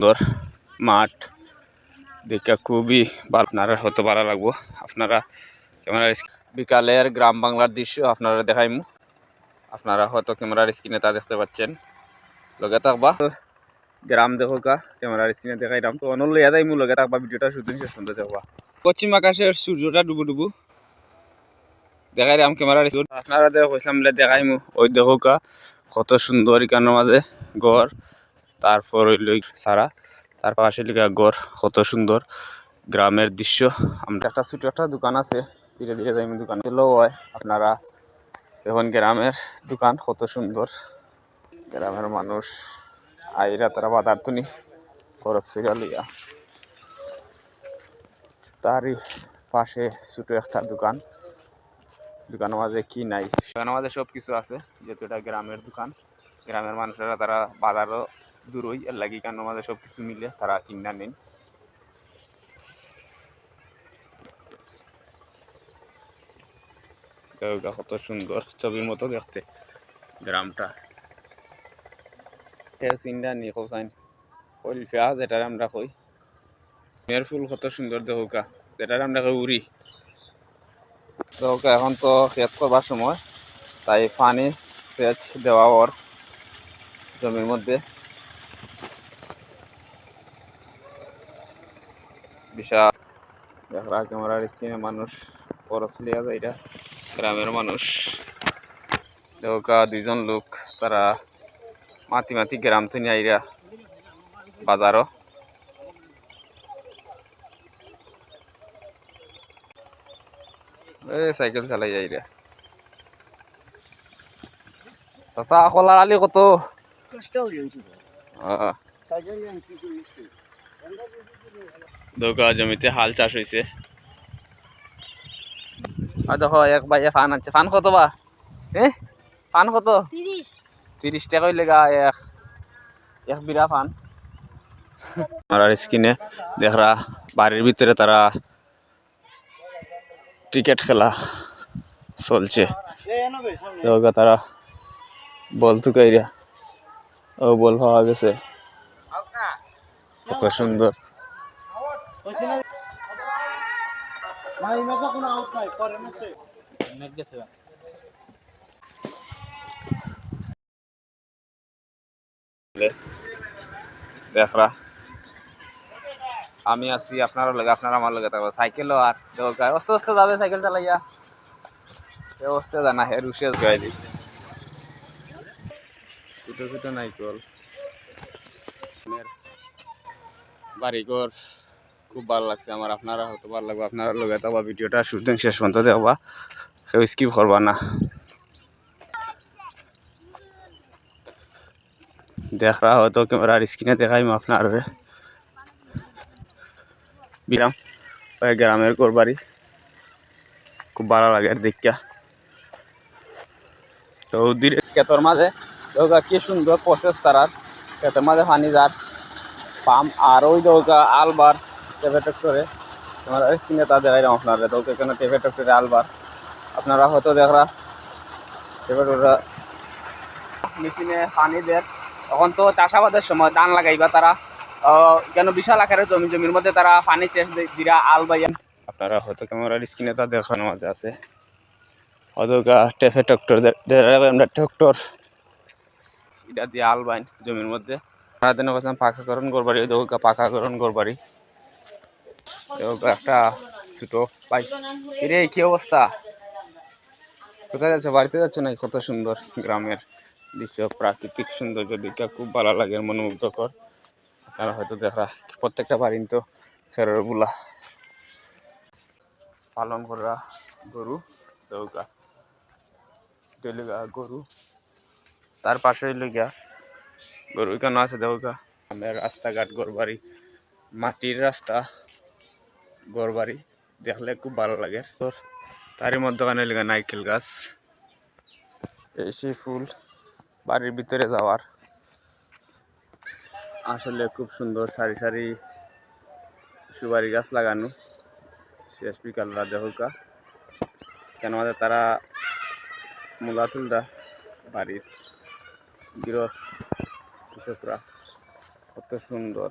সুন্দর মাঠ দেখা খুবই ভালো, আপনারা হয়তো ভালো লাগবো। আপনারা ক্যামেরার বিকালের গ্রাম বাংলার দৃশ্য আপনারা দেখাইমু, আপনারা হয়তো ক্যামেরার স্ক্রিনে তা দেখতে পাচ্ছেন। লগে থাকবা গ্রাম দেখো কা ক্যামেরার স্ক্রিনে দেখাইলাম তো অনল লইয়া যাইমু, লগে থাকবা ভিডিওটা শুটিং শেষ পর্যন্ত দেখবা। পশ্চিম আকাশের সূর্যটা ডুবু ডুবু দেখাইলাম ক্যামেরার আপনারা দেখলাম দেখাইমু। ওই দেখো কা কত সুন্দর এখানের মাঝে ঘর, তারপর হইল সারা, তার পাশে লিখা ঘর, কত সুন্দর গ্রামের দৃশ্য। আমরা একটা ছোট একটা দোকান আছে, ধীরে ধীরে যাই দোকান হয়। আপনারা এখন গ্রামের দোকান কত সুন্দর, গ্রামের মানুষ আইরা তারা বাজার তুনি খরচ ফিরা লইয়া, তারই পাশে ছোট একটা দোকান। দোকানের মাঝে কি নাই, দোকানের মাঝে সব কিছু আছে, যেহেতু এটা গ্রামের দোকান। গ্রামের মানুষেরা তারা বাজারও দূরই, এর লাগি কানের মাঝে সব কিছু মিলে তারা কিনা নেন। কত সুন্দর ছবির মতো দেখতে গ্রামটা। চিন্তা নি কোসাইন কলফিয়া যেটার আমরা কই, মেয়ের ফুল কত সুন্দর দেহকা, যেটার আমরা কই উড়ি দেহকা। এখন তো সেচ করবার সময়, তাই পানি সেচ দেওয়া ওর জমির মধ্যে। বিশাল দেখা ক্যামেরার স্ক্রিনে মানুষ বরফ লিয়া যায়, এটা গ্রামের মানুষ দেহকা। দুইজন লোক তারা মাতি মাতি গ্রাম থেকে আইরা বাজারও। সাইকেল চালাই যাই রে চাচা, কলার আলি কত দৌকা জমিতে হাল চাষ হয়েছে। আর দেখো এক ভাই ফান আছে, ফান কত বা ফান কত? 30 টাকা লেগা এক বিরা ফান। আর স্কিনে দেখরা বাড়ির ভিতরে তারা ক্রিকেট খেলা চলছে, তারা বল তুকাইরা ও বল পাওয়া গেছে, কত সুন্দর। দেখরা আমি আছি আপনারও লাগে, আপনার আমার লাগে থাকবো। সাইকেলও আর অস্তে অস্তে যাবে সাইকেল চালাইয়া, অস্তে জানা হে রুশে গাই দি ছোট ছোট নাইকল বাড়িঘর খুব ভালো লাগছে আমার। আপনারা হয়তো ভালো লাগবে, আপনারা লগে থাকবা ভিডিওটা শুটিং শেষ পর্যন্ত দেখবা, কেউ স্কিপ করবা না। দেখরা হয়তো ক্যামেরার স্ক্রিনে দেখাইম আপনার বিরাম গ্রামের ঘর বাড়ি, খুব ভালো লাগে দেখা। তো ক্ষেতের মাঝে কি সুন্দর প্রসেস তারার, ক্ষেতের মাঝে পানি যার পাম্প, আর ওই আলবার টেপে ট্রাক্টরে তোমার স্ক্রিনে তা দেখাইলাম আপনারা। তো এখানে টেপে ট্রাক্টরে আলবার আপনারা হয়তো দেখরা টেপে ট্রাক্টর মেশিনে পানি দেয়। তখন তো চাষাবাদের সময় ধান লাগাইবা তারা কেন বিশাল আকারের জমির মধ্যে তারা পানি চেষ দিরা আল বাইয়া। আপনারা হয়তো ক্যামেরার স্ক্রিনে তা দেখানোর মাঝে আছে, হয়তো টেপে ট্রাক্টর ট্রাক্টর এটা দিয়ে আল বাইন জমির মধ্যে। সারাদিন বলছিলাম পাকাকরণ করবাড়ি, পাকাকরণ করবাড়ি একটা ছোট ভাই। রে কি অবস্থা, কোথায় যাচ্ছ? বাড়িতে যাচ্ছ নাকি? কত সুন্দর গ্রামের দৃশ্য, প্রাকৃতিক সৌন্দর্য দিকটা খুব ভালো লাগে, মনোমুগ্ধকর। আপনারা হয়তো দেখা প্রত্যেকটা বাড়ি তো খেরের বুলা পালন করা গরু দৌকা ডেলিগা গরু, তার পাশে লইগা গরু কেন আছে দৌকা। আমার রাস্তাঘাট ঘরবাড়ি, মাটির রাস্তা ঘরবাড়ি দেখলে খুব ভালো লাগে। তারই মধ্যখানে লেগা নারকেল গাছ, এই ফুল বাড়ির ভিতরে যাওয়ার আসলে খুব সুন্দর। সারি সারি সুপারি গাছ লাগানো, শেষ বিকাল রাজা হুকা কেন আমাদের তারা মূলা তুলরা বাড়ির গৃহ কৃষকরা, কত সুন্দর।